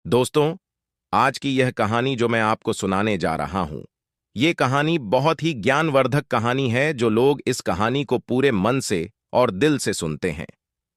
दोस्तों, आज की यह कहानी जो मैं आपको सुनाने जा रहा हूं, ये कहानी बहुत ही ज्ञानवर्धक कहानी है। जो लोग इस कहानी को पूरे मन से और दिल से सुनते हैं,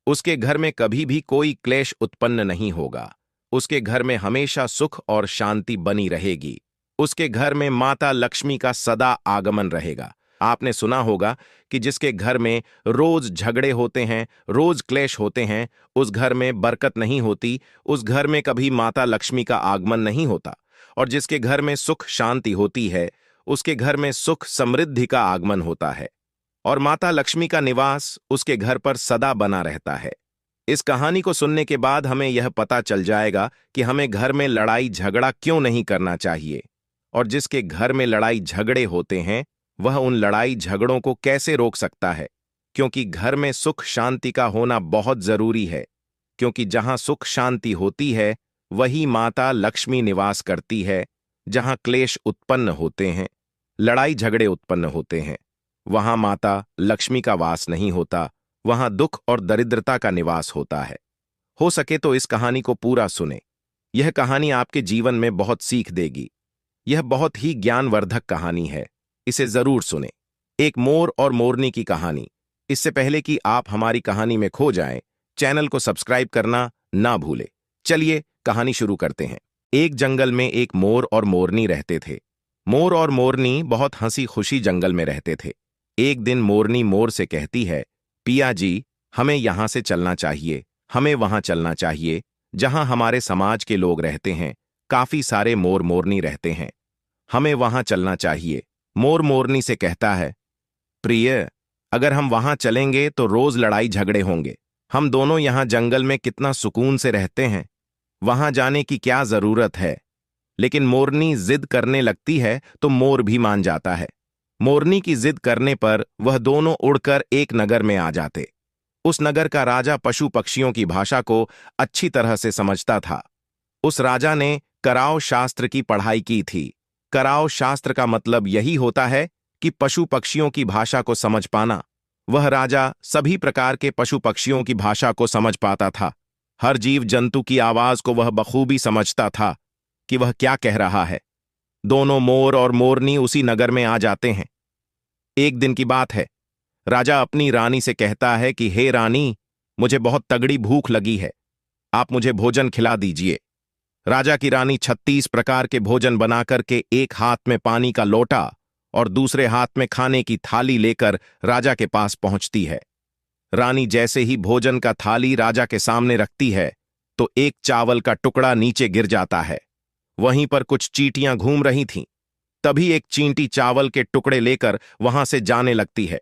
उसके घर में कभी भी कोई क्लेश उत्पन्न नहीं होगा। उसके घर में हमेशा सुख और शांति बनी रहेगी। उसके घर में माता लक्ष्मी का सदा आगमन रहेगा। आपने सुना होगा कि जिसके घर में रोज झगड़े होते हैं, रोज क्लेश होते हैं, उस घर में बरकत नहीं होती, उस घर में कभी माता लक्ष्मी का आगमन नहीं होता। और जिसके घर में सुख शांति होती है, उसके घर में सुख समृद्धि का आगमन होता है और माता लक्ष्मी का निवास उसके घर पर सदा बना रहता है। इस कहानी को सुनने के बाद हमें यह पता चल जाएगा कि हमें घर में लड़ाई झगड़ा क्यों नहीं करना चाहिए, और जिसके घर में लड़ाई झगड़े होते हैं वह उन लड़ाई झगड़ों को कैसे रोक सकता है। क्योंकि घर में सुख शांति का होना बहुत जरूरी है। क्योंकि जहां सुख शांति होती है वही माता लक्ष्मी निवास करती है। जहां क्लेश उत्पन्न होते हैं, लड़ाई झगड़े उत्पन्न होते हैं, वहां माता लक्ष्मी का वास नहीं होता, वहां दुख और दरिद्रता का निवास होता है। हो सके तो इस कहानी को पूरा सुने। यह कहानी आपके जीवन में बहुत सीख देगी। यह बहुत ही ज्ञानवर्धक कहानी है, इसे जरूर सुने। एक मोर और मोरनी की कहानी। इससे पहले कि आप हमारी कहानी में खो जाएं, चैनल को सब्सक्राइब करना ना भूले। चलिए कहानी शुरू करते हैं। एक जंगल में एक मोर और मोरनी रहते थे। मोर और मोरनी बहुत हंसी खुशी जंगल में रहते थे। एक दिन मोरनी मोर से कहती है, पिया जी, हमें यहां से चलना चाहिए, हमें वहां चलना चाहिए जहां हमारे समाज के लोग रहते हैं, काफी सारे मोर मोरनी रहते हैं, हमें वहां चलना चाहिए। मोर मोरनी से कहता है, प्रिय, अगर हम वहां चलेंगे तो रोज लड़ाई झगड़े होंगे। हम दोनों यहां जंगल में कितना सुकून से रहते हैं, वहां जाने की क्या जरूरत है। लेकिन मोरनी जिद करने लगती है तो मोर भी मान जाता है। मोरनी की जिद करने पर वह दोनों उड़कर एक नगर में आ जाते। उस नगर का राजा पशु पक्षियों की भाषा को अच्छी तरह से समझता था। उस राजा ने कराव शास्त्र की पढ़ाई की थी। कराव शास्त्र का मतलब यही होता है कि पशु पक्षियों की भाषा को समझ पाना। वह राजा सभी प्रकार के पशु पक्षियों की भाषा को समझ पाता था। हर जीव जंतु की आवाज को वह बखूबी समझता था कि वह क्या कह रहा है। दोनों मोर और मोरनी उसी नगर में आ जाते हैं। एक दिन की बात है। राजा अपनी रानी से कहता है कि हे रानी, मुझे बहुत तगड़ी भूख लगी है, आप मुझे भोजन खिला दीजिए। राजा की रानी 36 प्रकार के भोजन बनाकर के एक हाथ में पानी का लोटा और दूसरे हाथ में खाने की थाली लेकर राजा के पास पहुंचती है। रानी जैसे ही भोजन का थाली राजा के सामने रखती है तो एक चावल का टुकड़ा नीचे गिर जाता है। वहीं पर कुछ चींटियां घूम रही थीं। तभी एक चींटी चावल के टुकड़े लेकर वहां से जाने लगती है।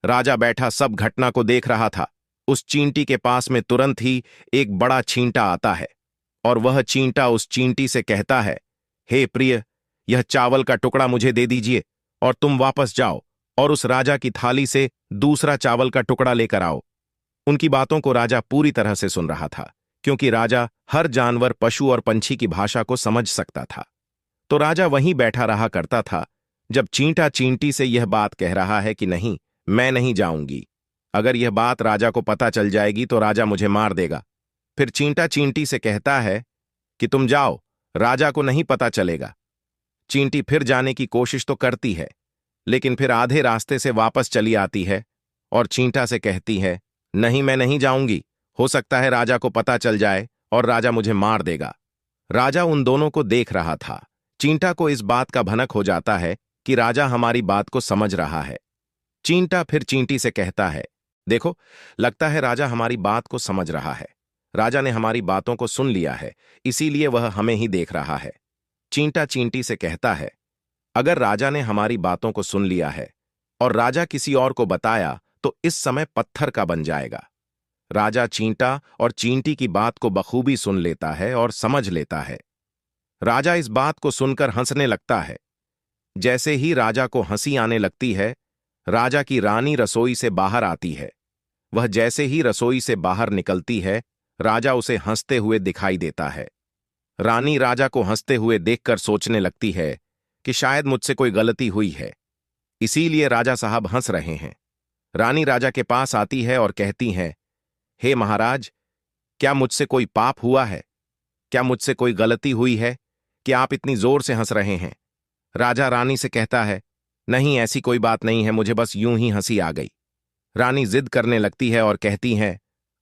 राजा बैठा सब घटना को देख रहा था। उस चींटी के पास में तुरंत ही एक बड़ा चींटा आता है और वह चींटा उस चींटी से कहता है, हे प्रिय, यह चावल का टुकड़ा मुझे दे दीजिए और तुम वापस जाओ और उस राजा की थाली से दूसरा चावल का टुकड़ा लेकर आओ। उनकी बातों को राजा पूरी तरह से सुन रहा था, क्योंकि राजा हर जानवर, पशु और पंछी की भाषा को समझ सकता था। तो राजा वहीं बैठा रहा करता था। जब चींटा चींटी से यह बात कह रहा है कि नहीं, मैं नहीं जाऊंगी, अगर यह बात राजा को पता चल जाएगी तो राजा मुझे मार देगा। फिर चींटा चींटी से कहता है कि तुम जाओ, राजा को नहीं पता चलेगा। चींटी फिर जाने की कोशिश तो करती है, लेकिन फिर आधे रास्ते से वापस चली आती है और चींटा से कहती है, नहीं, मैं नहीं जाऊंगी, हो सकता है राजा को पता चल जाए और राजा मुझे मार देगा। राजा उन दोनों को देख रहा था। चींटा को इस बात का भनक हो जाता है कि राजा हमारी बात को समझ रहा है। चींटा फिर चींटी से कहता है, देखो, लगता है राजा हमारी बात को समझ रहा है। राजा ने हमारी बातों को सुन लिया है, इसीलिए वह हमें ही देख रहा है। चींटा चींटी से कहता है, अगर राजा ने हमारी बातों को सुन लिया है और राजा किसी और को बताया तो इस समय पत्थर का बन जाएगा। राजा चींटा और चींटी की बात को बखूबी सुन लेता है और समझ लेता है। राजा इस बात को सुनकर हंसने लगता है। जैसे ही राजा को हंसी आने लगती है, राजा की रानी रसोई से बाहर आती है। वह जैसे ही रसोई से बाहर निकलती है, राजा उसे हंसते हुए दिखाई देता है। रानी राजा को हंसते हुए देखकर सोचने लगती है कि शायद मुझसे कोई गलती हुई है, इसीलिए राजा साहब हंस रहे हैं। रानी राजा के पास आती है और कहती है, हे महाराज, क्या मुझसे कोई पाप हुआ है? क्या मुझसे कोई गलती हुई है कि आप इतनी जोर से हंस रहे हैं? राजा रानी से कहता है, नहीं, ऐसी कोई बात नहीं है, मुझे बस यूं ही हंसी आ गई। रानी जिद करने लगती है और कहती है,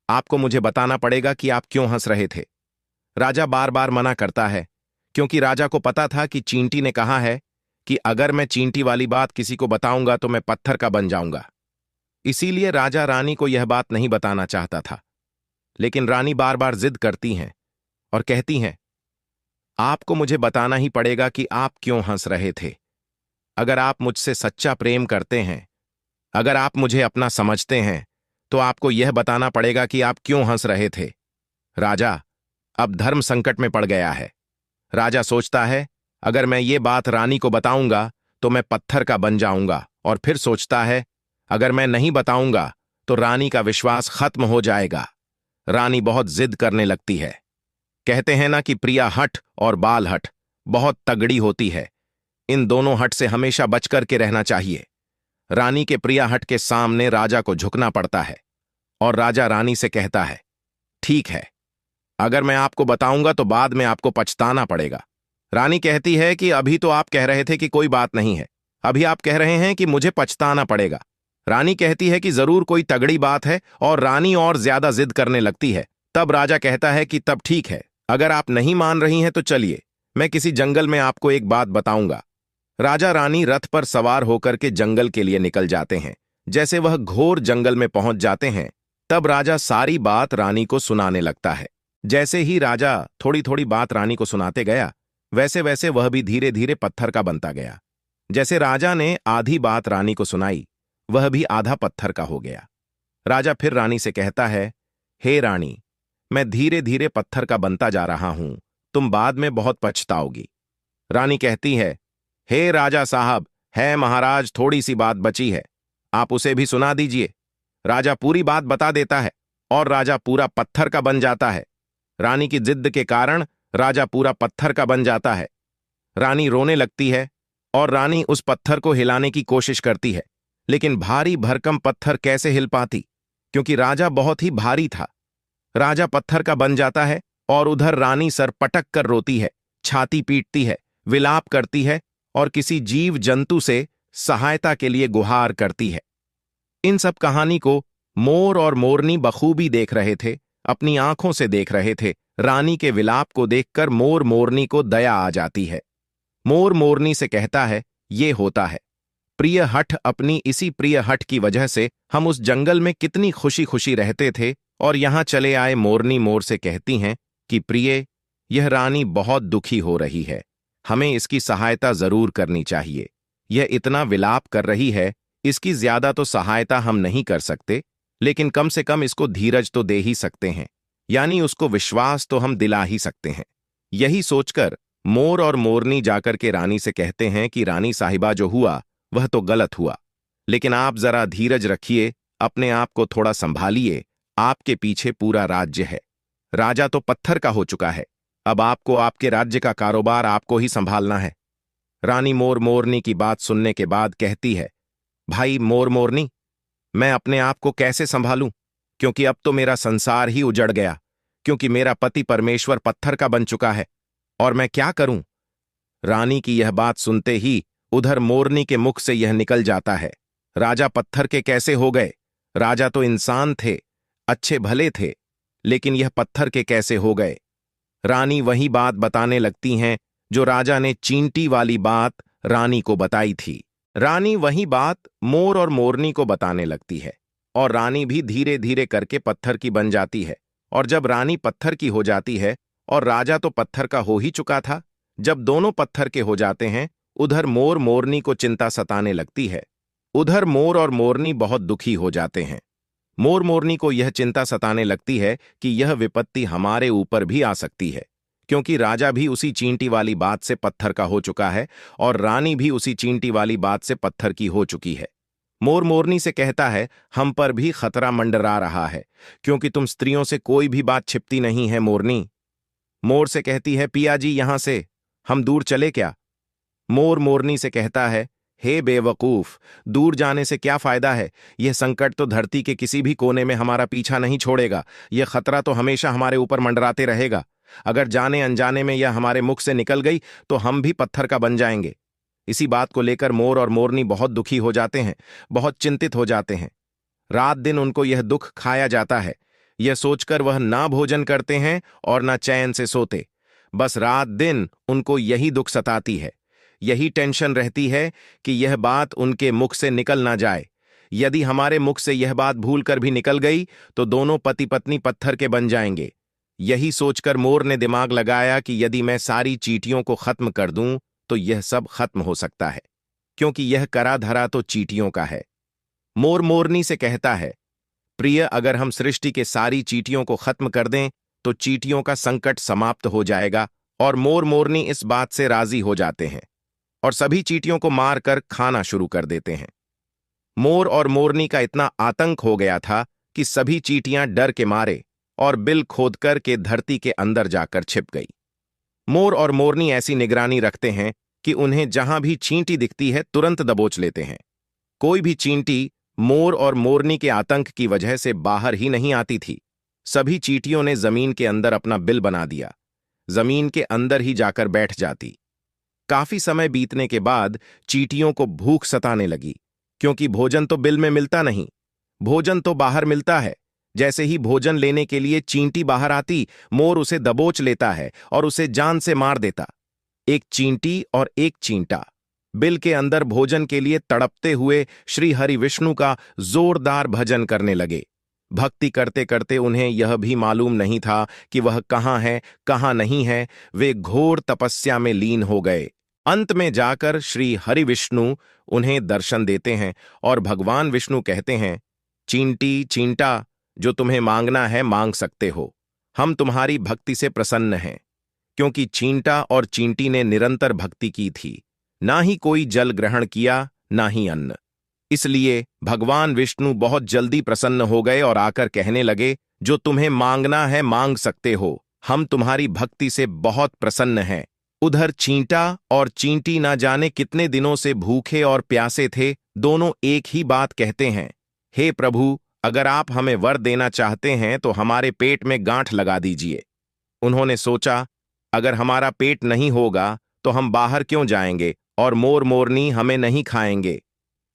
आपको मुझे बताना पड़ेगा कि आप क्यों हंस रहे थे। राजा बार बार मना करता है, क्योंकि राजा को पता था कि चींटी ने कहा है कि अगर मैं चींटी वाली बात किसी को बताऊंगा तो मैं पत्थर का बन जाऊंगा। इसीलिए राजा रानी को यह बात नहीं बताना चाहता था। लेकिन रानी बार बार जिद करती हैं और कहती हैं, आपको मुझे बताना ही पड़ेगा कि आप क्यों हंस रहे थे। अगर आप मुझसे सच्चा प्रेम करते हैं, अगर आप मुझे अपना समझते हैं, तो आपको यह बताना पड़ेगा कि आप क्यों हंस रहे थे। राजा अब धर्म संकट में पड़ गया है। राजा सोचता है, अगर मैं ये बात रानी को बताऊंगा तो मैं पत्थर का बन जाऊंगा, और फिर सोचता है, अगर मैं नहीं बताऊंगा तो रानी का विश्वास खत्म हो जाएगा। रानी बहुत जिद करने लगती है। कहते हैं ना कि प्रिया हठ और बाल हठ बहुत तगड़ी होती है। इन दोनों हठ से हमेशा बचकर के रहना चाहिए। रानी के प्रिया हठ के सामने राजा को झुकना पड़ता है और राजा रानी से कहता है, ठीक है, अगर मैं आपको बताऊंगा तो बाद में आपको पछताना पड़ेगा। रानी कहती है कि अभी तो आप कह रहे थे कि कोई बात नहीं है, अभी आप कह रहे हैं कि मुझे पछताना पड़ेगा। रानी कहती है कि जरूर कोई तगड़ी बात है, और रानी और ज्यादा जिद करने लगती है। तब राजा कहता है कि तब ठीक है, अगर आप नहीं मान रही हैं तो चलिए, मैं किसी जंगल में आपको एक बात बताऊंगा। राजा रानी रथ पर सवार होकर के जंगल के लिए निकल जाते हैं। जैसे वह घोर जंगल में पहुंच जाते हैं, तब राजा सारी बात रानी को सुनाने लगता है। जैसे ही राजा थोड़ी थोड़ी बात रानी को सुनाते गया, वैसे वैसे वह भी धीरे धीरे पत्थर का बनता गया। जैसे राजा ने आधी बात रानी को सुनाई, वह भी आधा पत्थर का हो गया। राजा फिर रानी से कहता है, हे रानी, मैं धीरे धीरे पत्थर का बनता जा रहा हूं, तुम बाद में बहुत पछताओगी। रानी कहती है, हे राजा साहब, है महाराज, थोड़ी सी बात बची है, आप उसे भी सुना दीजिए। राजा पूरी बात बता देता है और राजा पूरा पत्थर का बन जाता है। रानी की जिद के कारण राजा पूरा पत्थर का बन जाता है। रानी रोने लगती है और रानी उस पत्थर को हिलाने की कोशिश करती है, लेकिन भारी भरकम पत्थर कैसे हिल पाती, क्योंकि राजा बहुत ही भारी था। राजा पत्थर का बन जाता है और उधर रानी सर पटक कर रोती है, छाती पीटती है, विलाप करती है और किसी जीव जंतु से सहायता के लिए गुहार करती है। इन सब कहानी को मोर और मोरनी बखूबी देख रहे थे, अपनी आंखों से देख रहे थे। रानी के विलाप को देखकर मोर मोरनी को दया आ जाती है। मोर मोरनी से कहता है, ये होता है प्रिय हठ, अपनी इसी प्रिय हठ की वजह से हम उस जंगल में कितनी खुशी खुशी रहते थे और यहां चले आए। मोरनी मोर से कहती हैं कि प्रिय, यह रानी बहुत दुखी हो रही है, हमें इसकी सहायता जरूर करनी चाहिए। यह इतना विलाप कर रही है, इसकी ज्यादा तो सहायता हम नहीं कर सकते, लेकिन कम से कम इसको धीरज तो दे ही सकते हैं, यानी उसको विश्वास तो हम दिला ही सकते हैं। यही सोचकर मोर और मोरनी जाकर के रानी से कहते हैं कि रानी साहिबा, जो हुआ वह तो गलत हुआ, लेकिन आप जरा धीरज रखिए, अपने आप को थोड़ा संभालिए, आपके पीछे पूरा राज्य है। राजा तो पत्थर का हो चुका है, अब आपको आपके राज्य का कारोबार आपको ही संभालना है। रानी मोर मोरनी की बात सुनने के बाद कहती है, भाई मोर मोरनी, मैं अपने आप को कैसे संभालूं, क्योंकि अब तो मेरा संसार ही उजड़ गया, क्योंकि मेरा पति परमेश्वर पत्थर का बन चुका है, और मैं क्या करूं। रानी की यह बात सुनते ही उधर मोरनी के मुख से यह निकल जाता है, राजा पत्थर के कैसे हो गए? राजा तो इंसान थे, अच्छे भले थे, लेकिन यह पत्थर के कैसे हो गए? रानी वही बात बताने लगती हैं जो राजा ने चींटी वाली बात रानी को बताई थी। रानी वही बात मोर और मोरनी को बताने लगती है, और रानी भी धीरे धीरे करके पत्थर की बन जाती है। और जब रानी पत्थर की हो जाती है और राजा तो पत्थर का हो ही चुका था, जब दोनों पत्थर के हो जाते हैं, उधर मोर मोरनी को चिंता सताने लगती है। उधर मोर और मोरनी बहुत दुखी हो जाते हैं। मोर मोरनी को यह चिंता सताने लगती है कि यह विपत्ति हमारे ऊपर भी आ सकती है, क्योंकि राजा भी उसी चींटी वाली बात से पत्थर का हो चुका है और रानी भी उसी चींटी वाली बात से पत्थर की हो चुकी है। मोर मोरनी से कहता है, हम पर भी खतरा मंडरा रहा है, क्योंकि तुम स्त्रियों से कोई भी बात छिपती नहीं है। मोरनी मोर से कहती है, पिया जी, यहां से हम दूर चले क्या? मोर मोरनी से कहता है, हे बेवकूफ, दूर जाने से क्या फायदा है? यह संकट तो धरती के किसी भी कोने में हमारा पीछा नहीं छोड़ेगा, यह खतरा तो हमेशा हमारे ऊपर मंडराते रहेगा। अगर जाने अनजाने में यह हमारे मुख से निकल गई तो हम भी पत्थर का बन जाएंगे। इसी बात को लेकर मोर और मोरनी बहुत दुखी हो जाते हैं, बहुत चिंतित हो जाते हैं। रात दिन उनको यह दुख खाया जाता है। यह सोचकर वह ना भोजन करते हैं और ना चैन से सोते। बस रात दिन उनको यही दुख सताती है, यही टेंशन रहती है कि यह बात उनके मुख से निकल ना जाए। यदि हमारे मुख से यह बात भूल कर भी निकल गई तो दोनों पति पत्नी पत्थर के बन जाएंगे। यही सोचकर मोर ने दिमाग लगाया कि यदि मैं सारी चींटियों को खत्म कर दूं तो यह सब खत्म हो सकता है, क्योंकि यह करा धरा तो चींटियों का है। मोर मोरनी से कहता है, प्रिय, अगर हम सृष्टि के सारी चींटियों को खत्म कर दें तो चींटियों का संकट समाप्त हो जाएगा। और मोर मोरनी इस बात से राजी हो जाते हैं और सभी चींटियों को मारकर खाना शुरू कर देते हैं। मोर और मोरनी का इतना आतंक हो गया था कि सभी चींटियां डर के मारे और बिल खोदकर के धरती के अंदर जाकर छिप गई। मोर और मोरनी ऐसी निगरानी रखते हैं कि उन्हें जहां भी चींटी दिखती है तुरंत दबोच लेते हैं। कोई भी चींटी मोर और मोरनी के आतंक की वजह से बाहर ही नहीं आती थी। सभी चींटियों ने जमीन के अंदर अपना बिल बना दिया, जमीन के अंदर ही जाकर बैठ जाती। काफी समय बीतने के बाद चींटियों को भूख सताने लगी, क्योंकि भोजन तो बिल में मिलता नहीं, भोजन तो बाहर मिलता है। जैसे ही भोजन लेने के लिए चींटी बाहर आती, मोर उसे दबोच लेता है और उसे जान से मार देता। एक चींटी और एक चींटा बिल के अंदर भोजन के लिए तड़पते हुए श्री हरि विष्णु का जोरदार भजन करने लगे। भक्ति करते करते उन्हें यह भी मालूम नहीं था कि वह कहाँ है, कहाँ नहीं है। वे घोर तपस्या में लीन हो गए। अंत में जाकर श्री हरि विष्णु उन्हें दर्शन देते हैं और भगवान विष्णु कहते हैं, चींटी, चींटा, जो तुम्हें मांगना है मांग सकते हो। हम तुम्हारी भक्ति से प्रसन्न हैं। क्योंकि चींटा और चींटी ने निरंतर भक्ति की थी, ना ही कोई जल ग्रहण किया, ना ही अन्न। इसलिए भगवान विष्णु बहुत जल्दी प्रसन्न हो गए और आकर कहने लगे, जो तुम्हें मांगना है मांग सकते हो, हम तुम्हारी भक्ति से बहुत प्रसन्न हैं। उधर चींटा और चींटी ना जाने कितने दिनों से भूखे और प्यासे थे। दोनों एक ही बात कहते हैं, हे प्रभु, अगर आप हमें वर देना चाहते हैं तो हमारे पेट में गांठ लगा दीजिए। उन्होंने सोचा, अगर हमारा पेट नहीं होगा तो हम बाहर क्यों जाएंगे और मोर मोरनी हमें नहीं खाएंगे।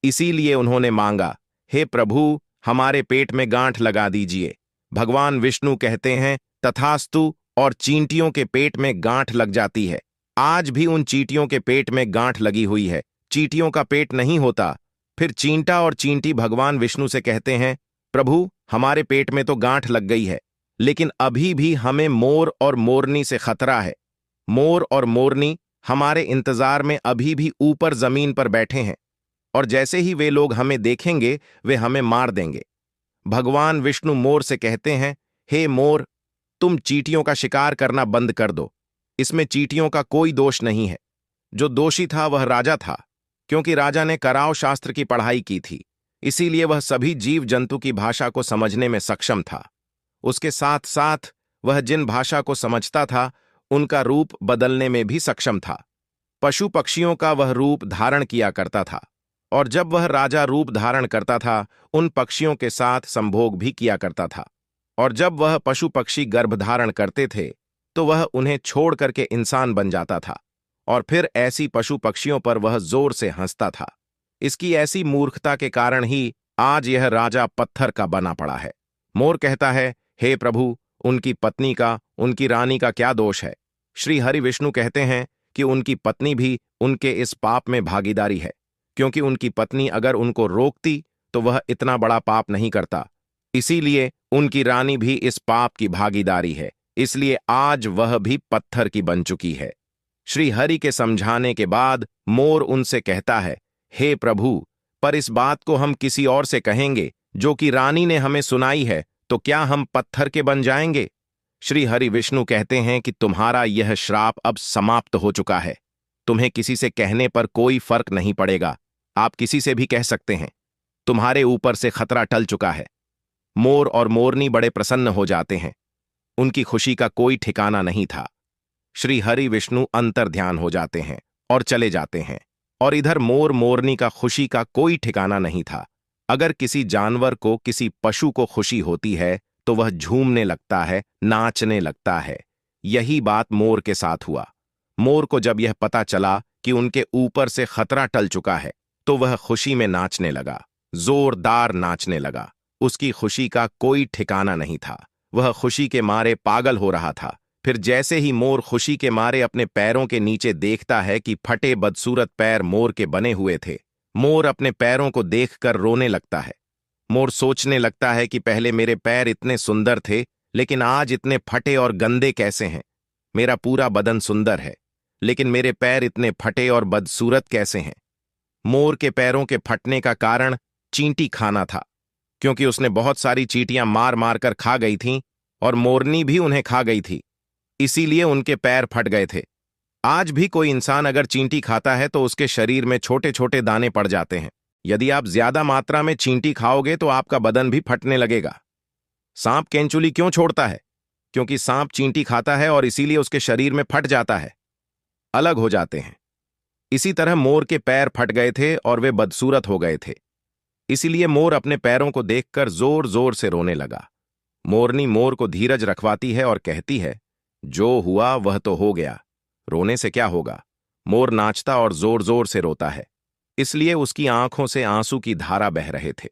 इसीलिए उन्होंने मांगा, हे प्रभु, हमारे पेट में गांठ लगा दीजिए। भगवान विष्णु कहते हैं, तथास्तु, और चींटियों के पेट में गांठ लग जाती है। आज भी उन चींटियों के पेट में गांठ लगी हुई है। चींटियों का पेट नहीं होता। फिर चींटा और चींटी भगवान विष्णु से कहते हैं, प्रभु, हमारे पेट में तो गांठ लग गई है, लेकिन अभी भी हमें मोर और मोरनी से खतरा है। मोर और मोरनी हमारे इंतजार में अभी भी ऊपर जमीन पर बैठे हैं और जैसे ही वे लोग हमें देखेंगे वे हमें मार देंगे। भगवान विष्णु मोर से कहते हैं, हे मोर, तुम चींटियों का शिकार करना बंद कर दो। इसमें चींटियों का कोई दोष नहीं है। जो दोषी था वह राजा था, क्योंकि राजा ने कराव शास्त्र की पढ़ाई की थी, इसीलिए वह सभी जीव जंतु की भाषा को समझने में सक्षम था। उसके साथ साथ वह जिन भाषा को समझता था उनका रूप बदलने में भी सक्षम था। पशु पक्षियों का वह रूप धारण किया करता था, और जब वह राजा रूप धारण करता था उन पक्षियों के साथ संभोग भी किया करता था। और जब वह पशु पक्षी गर्भ धारण करते थे तो वह उन्हें छोड़ करके इंसान बन जाता था, और फिर ऐसी पशु पक्षियों पर वह जोर से हंसता था। इसकी ऐसी मूर्खता के कारण ही आज यह राजा पत्थर का बना पड़ा है। मोर कहता है, हे प्रभु, उनकी पत्नी का, उनकी रानी का क्या दोष है। श्री हरि विष्णु कहते हैं कि उनकी पत्नी भी उनके इस पाप में भागीदारी है, क्योंकि उनकी पत्नी अगर उनको रोकती तो वह इतना बड़ा पाप नहीं करता। इसीलिए उनकी रानी भी इस पाप की भागीदारी है, इसलिए आज वह भी पत्थर की बन चुकी है। श्री हरि के समझाने के बाद मोर उनसे कहता है, हे प्रभु, पर इस बात को हम किसी और से कहेंगे जो कि रानी ने हमें सुनाई है, तो क्या हम पत्थर के बन जाएंगे। श्री हरि विष्णु कहते हैं कि तुम्हारा यह श्राप अब समाप्त हो चुका है। तुम्हें किसी से कहने पर कोई फर्क नहीं पड़ेगा, आप किसी से भी कह सकते हैं। तुम्हारे ऊपर से खतरा टल चुका है। मोर और मोरनी बड़े प्रसन्न हो जाते हैं। उनकी खुशी का कोई ठिकाना नहीं था। श्री हरि विष्णु अंतर ध्यान हो जाते हैं और चले जाते हैं, और इधर मोर मोरनी का खुशी का कोई ठिकाना नहीं था। अगर किसी जानवर को, किसी पशु को खुशी होती है तो वह झूमने लगता है, नाचने लगता है। यही बात मोर के साथ हुआ। मोर को जब यह पता चला कि उनके ऊपर से खतरा टल चुका है, तो वह खुशी में नाचने लगा, जोरदार नाचने लगा। उसकी खुशी का कोई ठिकाना नहीं था। वह खुशी के मारे पागल हो रहा था। फिर जैसे ही मोर खुशी के मारे अपने पैरों के नीचे देखता है कि फटे बदसूरत पैर मोर के बने हुए थे, मोर अपने पैरों को देखकर रोने लगता है। मोर सोचने लगता है कि पहले मेरे पैर इतने सुंदर थे, लेकिन आज इतने फटे और गंदे कैसे हैं। मेरा पूरा बदन सुंदर है, लेकिन मेरे पैर इतने फटे और बदसूरत कैसे हैं। मोर के पैरों के फटने का कारण चींटी खाना था, क्योंकि उसने बहुत सारी चींटियां मार मार कर खा गई थीं और मोरनी भी उन्हें खा गई थी, इसीलिए उनके पैर फट गए थे। आज भी कोई इंसान अगर चींटी खाता है तो उसके शरीर में छोटे छोटे दाने पड़ जाते हैं। यदि आप ज्यादा मात्रा में चींटी खाओगे तो आपका बदन भी फटने लगेगा। सांप केंचुली क्यों छोड़ता है? क्योंकि सांप चींटी खाता है और इसीलिए उसके शरीर में फट जाता है, अलग हो जाते हैं। इसी तरह मोर के पैर फट गए थे और वे बदसूरत हो गए थे, इसीलिए मोर अपने पैरों को देखकर जोर जोर से रोने लगा। मोरनी मोर को धीरज रखवाती है और कहती है, जो हुआ वह तो हो गया, रोने से क्या होगा। मोर नाचता और जोर जोर से रोता है, इसलिए उसकी आंखों से आंसू की धारा बह रहे थे।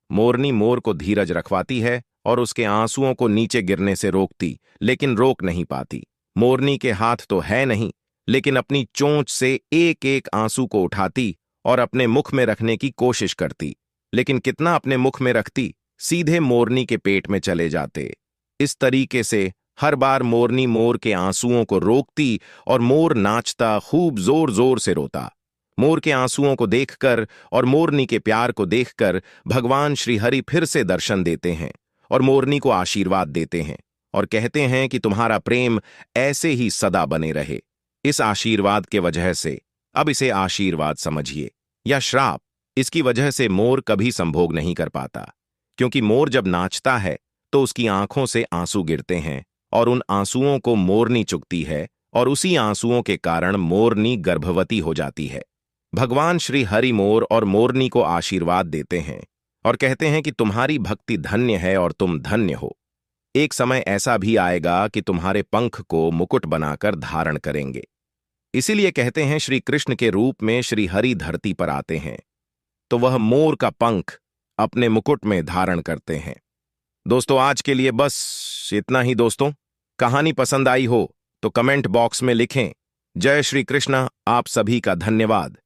मोरनी मोर को धीरज रखवाती है और उसके आंसुओं को नीचे गिरने से रोकती, लेकिन रोक नहीं पाती। मोरनी के हाथ तो है नहीं, लेकिन अपनी चोंच से एक एक आंसू को उठाती और अपने मुख में रखने की कोशिश करती, लेकिन कितना अपने मुख में रखती, सीधे मोरनी के पेट में चले जाते। इस तरीके से हर बार मोरनी मोर के आंसुओं को रोकती और मोर नाचता खूब जोर जोर से रोता। मोर के आंसुओं को देखकर और मोरनी के प्यार को देखकर भगवान श्री हरि फिर से दर्शन देते हैं और मोरनी को आशीर्वाद देते हैं और कहते हैं कि तुम्हारा प्रेम ऐसे ही सदा बने रहे। इस आशीर्वाद के वजह से, अब इसे आशीर्वाद समझिए या श्राप, इसकी वजह से मोर कभी संभोग नहीं कर पाता, क्योंकि मोर जब नाचता है तो उसकी आंखों से आंसू गिरते हैं और उन आंसुओं को मोरनी चुगती है और उसी आंसुओं के कारण मोरनी गर्भवती हो जाती है। भगवान श्री हरि मोर और मोरनी को आशीर्वाद देते हैं और कहते हैं कि तुम्हारी भक्ति धन्य है और तुम धन्य हो। एक समय ऐसा भी आएगा कि तुम्हारे पंख को मुकुट बनाकर धारण करेंगे। इसीलिए कहते हैं श्री कृष्ण के रूप में श्री हरि धरती पर आते हैं तो वह मोर का पंख अपने मुकुट में धारण करते हैं। दोस्तों, आज के लिए बस इतना ही। दोस्तों, कहानी पसंद आई हो तो कमेंट बॉक्स में लिखें। जय श्री कृष्ण। आप सभी का धन्यवाद।